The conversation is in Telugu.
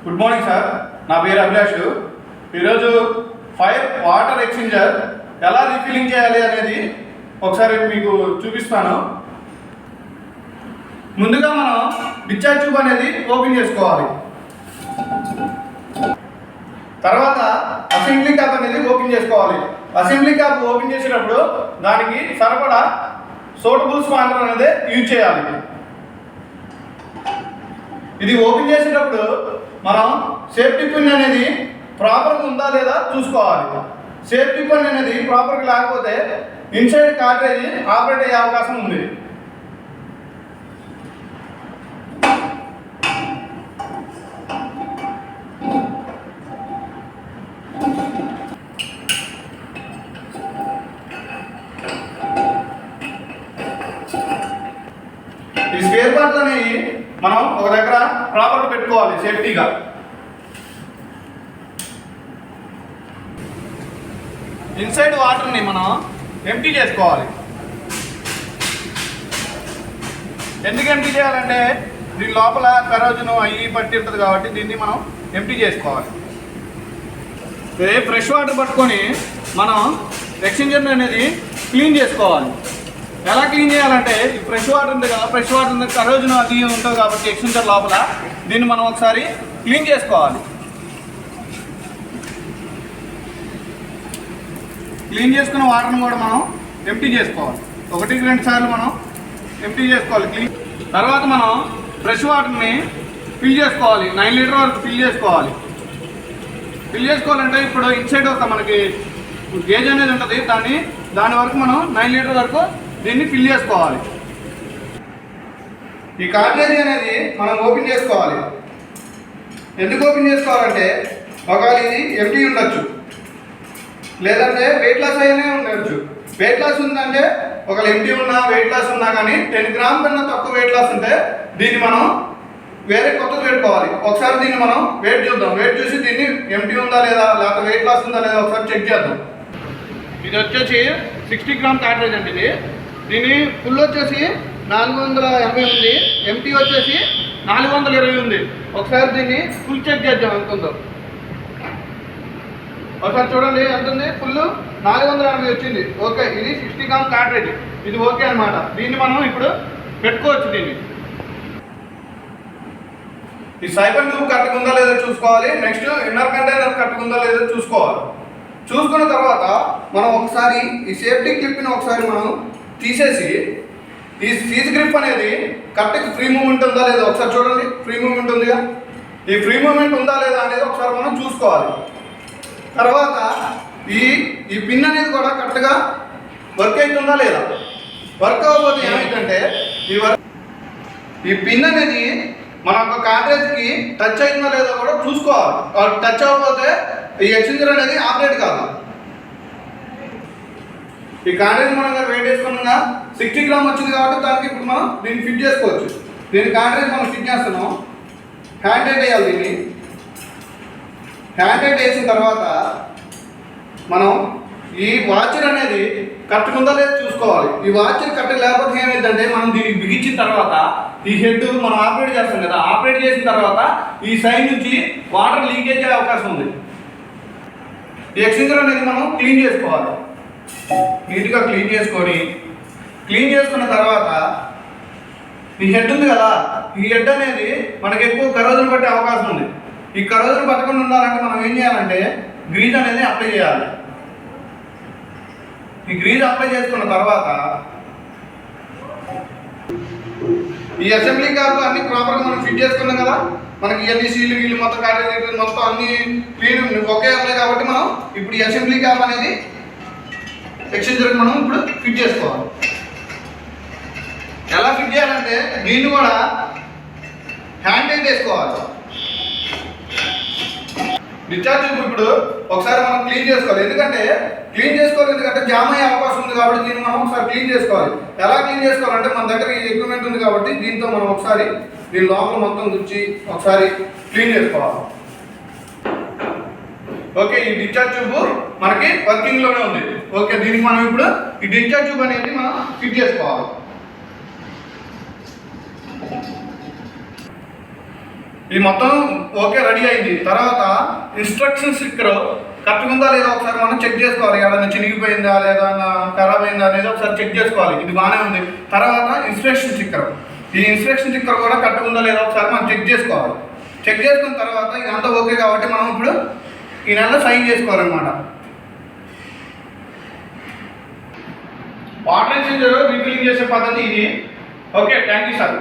గుడ్ మార్నింగ్ సార్, నా పేరు అభిలాష్. ఈరోజు ఫైర్ వాటర్ ఎక్స్చేంజర్ ఎలా రీఫిల్లింగ్ చేయాలి అనేది ఒకసారి మీకు చూపిస్తాను. ముందుగా మనం డిశ్చార్జ్ ట్యూబ్ అనేది ఓపెన్ చేసుకోవాలి. తర్వాత అసెంబ్లీ క్యాప్ అనేది ఓపెన్ చేసుకోవాలి. అసెంబ్లీ క్యాప్ ఓపెన్ చేసేటప్పుడు దానికి సరిపడా సూటబుల్ స్పానర్ అనేది యూజ్ చేయాలి. ఇది ఓపెన్ చేసేటప్పుడు మనం సేఫ్టీ పిన్ అనేది ప్రాపర్గా ఉందా లేదా చూసుకోవాలి. సేఫ్టీ పిన్ అనేది ప్రాపర్గా లేకపోతే ఇన్సైడ్ కార్ట్రేజ్ ఆపరేట్ అయ్యే అవకాశం ఉంది. ఈ స్పేర్ పార్ట్స్ అనేవి మనం ఒక దగ్గర ప్రాపర్గా పెట్టుకోవాలి సేఫ్టీగా. ఇన్సైడ్ వాటర్ని మనం ఎంప్టీ చేసుకోవాలి. ఎందుకు ఎంప్టీ చేయాలంటే దీని లోపల కరోజన్ అయ్యి పట్టి ఉంటుంది కాబట్టి దీన్ని మనం ఎంప్టీ చేసుకోవాలి. ఫ్రెష్ వాటర్ పట్టుకొని మనం ఎక్స్చేంజర్ అనేది క్లీన్ చేసుకోవాలి. ఎలా క్లీన్ చేయాలంటే ఈ ఫ్రెష్ వాటర్ ఉంది కదా, ఫ్రెష్ వాటర్ కరోజన్ అది ఉంటుంది కాబట్టి ఎక్స్చేంజర్ లోపల దీన్ని మనం ఒకసారి క్లీన్ చేసుకోవాలి. క్లీన్ చేసుకున్న వాటర్ని కూడా మనం ఎంప్టీ చేసుకోవాలి. 1-2 సార్లు మనం ఎంప్టీ చేసుకోవాలి క్లీన్. తర్వాత మనం ఫ్రెష్ వాటర్ని ఫిల్ చేసుకోవాలి. 9 లీటర్ వరకు ఫిల్ చేసుకోవాలి. ఫిల్ చేసుకోవాలంటే ఇప్పుడు ఇన్సైడ్ ఒక మనకి గేజ్ అనేది ఉంటుంది, దాని వరకు మనం 9 లీటర్ వరకు దీన్ని ఫిల్ చేసుకోవాలి. ఈ కార్ట్రేజ్ అనేది మనం ఓపెన్ చేసుకోవాలి. ఎందుకు ఓపెన్ చేసుకోవాలంటే ఒకవేళ ఇది ఎంటీ ఉండొచ్చు, లేదంటే వెయిట్ లాస్ అయినే ఉండొచ్చు. వెయిట్ లాస్ ఉందంటే ఒకవేళ ఎంటీ ఉన్నా వెయిట్ లాస్ ఉన్నా కానీ 10 గ్రామ్ కన్నా తక్కువ వెయిట్ లాస్ ఉంటే దీన్ని మనం వేరే కొత్తది పెట్టుకోవాలి. ఒకసారి దీన్ని మనం వెయిట్ చూద్దాం. వెయిట్ చూసి దీన్ని ఎంటీ ఉందా లేదా, లేకపోతే వెయిట్ లాస్ ఉందా లేదా ఒకసారి చెక్ చేద్దాం. ఇది వచ్చేసి 60 గ్రామ్ కార్ట్రేజ్ అండి. దీని ఫుల్ వచ్చేసి 480 ఉంది, ఎంటీ వచ్చేసి 420 ఉంది. ఒకసారి దీన్ని ఫుల్ చెక్ చేద్దాం ఎంత ఉందో. ఒకసారి చూడండి ఎంత ఉంది. ఫుల్ 480 వచ్చింది. ఓకే, ఇది 60 గ్రామ్ కార్ట్రేజ్, ఇది ఓకే అనమాట. దీన్ని మనం ఇప్పుడు పెట్టుకోవచ్చు. దీన్ని ఈ సైబర్ ట్యూబ్ కట్టుకుందా లేదో చూసుకోవాలి. నెక్స్ట్ ఇన్నర్ కంటైనర్ కట్టుకుందా లేదో చూసుకోవాలి. చూసుకున్న తర్వాత మనం ఒకసారి ఈ సేఫ్టీ క్లిప్ని ఒకసారి మనం తీసేసి ఈ సీజ్ గ్రిప్ అనేది కరెక్ట్గా ఫ్రీ మూమెంట్ ఉందా లేదా ఒకసారి చూడండి. ఫ్రీ మూమెంట్ ఉందిగా, ఈ ఫ్రీ మూమెంట్ ఉందా లేదా అనేది ఒకసారి మనం చూసుకోవాలి. తర్వాత ఈ పిన్ అనేది కూడా కరెక్ట్గా వర్క్ అవుతుందా లేదా. వర్క్ అవ్వకపోతే ఏమైందంటే ఈ పిన్ అనేది మన యొక్క కార్ట్రేజ్కి టచ్ అవుతుందా లేదా కూడా చూసుకోవాలి. టచ్ అవ్వకపోతే ఈ ఎక్స్చేంజర్ అనేది ఆపరేట్ కాదు. ఈ కార్ట్రేజ్ మనం వెయిట్ వేసుకున్నా 60 గ్రామ్ వచ్చింది కాబట్టి దానికి ఇప్పుడు మనం దీన్ని ఫిట్ చేసుకోవచ్చు. దీని కార్ట్రేజ్ మనం ఫిట్ చేస్తున్నాం. హ్యాండ్ టైట్ వేయాలి. దీన్ని హ్యాండ్ టైట్ వేసిన తర్వాత మనం ఈ వాచర్ అనేది కరెక్ట్గా ఉందా లేదా చూసుకోవాలి. ఈ వాచర్ కరెక్ట్ లేకపోతే ఏమైందంటే మనం దీనికి బిగించిన తర్వాత ఈ హెడ్ మనం ఆపరేట్ చేస్తాం కదా, ఆపరేట్ చేసిన తర్వాత ఈ సైడ్ నుంచి వాటర్ లీకేజ్ అయ్యే అవకాశం ఉంది. ఈ ఎక్స్చేంజర్ అనేది మనం క్లీన్ చేసుకోవాలి. నీట్గా క్లీన్ చేసుకున్న తర్వాత ఈ హెడ్ ఉంది కదా, ఈ హెడ్ అనేది మనకి ఎక్కువ కరోజన్ పట్టే అవకాశం ఉంది. ఈ కరోజన్ పట్టకుండా ఉండాలంటే మనం ఏం చేయాలంటే గ్రీజ్ అనేది అప్లై చేయాలి. ఈ గ్రీజ్ అప్లై చేసుకున్న తర్వాత ఈ అసెంబ్లీ క్యాప్ అన్ని ప్రాపర్గా మనం ఫిట్ చేసుకున్నాం కదా, మనకి ఇవన్నీ సీలు గీలు మొత్తం కార్ట్రేజ్ మొత్తం అన్ని క్లీన్ ఒకే ఉన్నాయి కాబట్టి మనం ఇప్పుడు ఈ అసెంబ్లీ క్యాప్ అనేది ఎక్స్చేంజర్కి మనం ఇప్పుడు ఫిట్ చేసుకోవాలి. ఎలా ఫిట్ చేయాలంటే దీన్ని కూడా హ్యాండ్ టైట్ వేసుకోవాలి. డిశ్చార్జ్ ఇప్పుడు ఒకసారి మనం క్లీన్ చేసుకోవాలి. ఎందుకంటే జామ్ అయ్యే అవకాశం ఉంది కాబట్టి దీన్ని మనం ఒకసారి క్లీన్ చేసుకోవాలి. ఎలా క్లీన్ చేసుకోవాలంటే మన దగ్గర ఈ ఎక్విప్మెంట్ ఉంది కాబట్టి దీంతో మనం ఒకసారి దీని లోపల మొత్తం గుచ్చి ఒకసారి క్లీన్ చేసుకోవాలి. ఓకే, ఈ డిశ్చార్జ్ ట్యూబ్ మనకి వర్కింగ్లోనే ఉంది. ఓకే, దీనికి మనం ఇప్పుడు ఈ డిశ్చార్జ్ ట్యూబ్ అనేది మనం ఫిట్ చేసుకోవాలి. ఇది మొత్తం ఓకే రెడీ అయింది. తర్వాత ఇన్స్ట్రక్షన్ స్టిక్కర్ కరెక్ట్గా ఉందా లేదా ఒకసారి మనం చెక్ చేసుకోవాలి. ఏదైనా చినిగిపోయిందా లేదా ఖరాబ్ అయిందా అనేది ఒకసారి చెక్ చేసుకోవాలి. ఇది బాగానే ఉంది. తర్వాత ఇన్స్ట్రక్షన్ స్టిక్కర్, ఈ ఇన్స్ట్రక్షన్ స్టిక్కర్ కూడా కరెక్ట్గా ఉందా లేదా ఒకసారి మనం చెక్ చేసుకోవాలి. చెక్ చేసుకున్న తర్వాత ఇదంతా ఓకే కాబట్టి మనం ఇప్పుడు ఈ నెలలో సైన్ చేసుకోవాలన్నమాట. వాటర్ ఎక్స్చేంజర్ రీఫిల్లింగ్ చేసే పద్ధతి ఇది. Okay, thank you sir.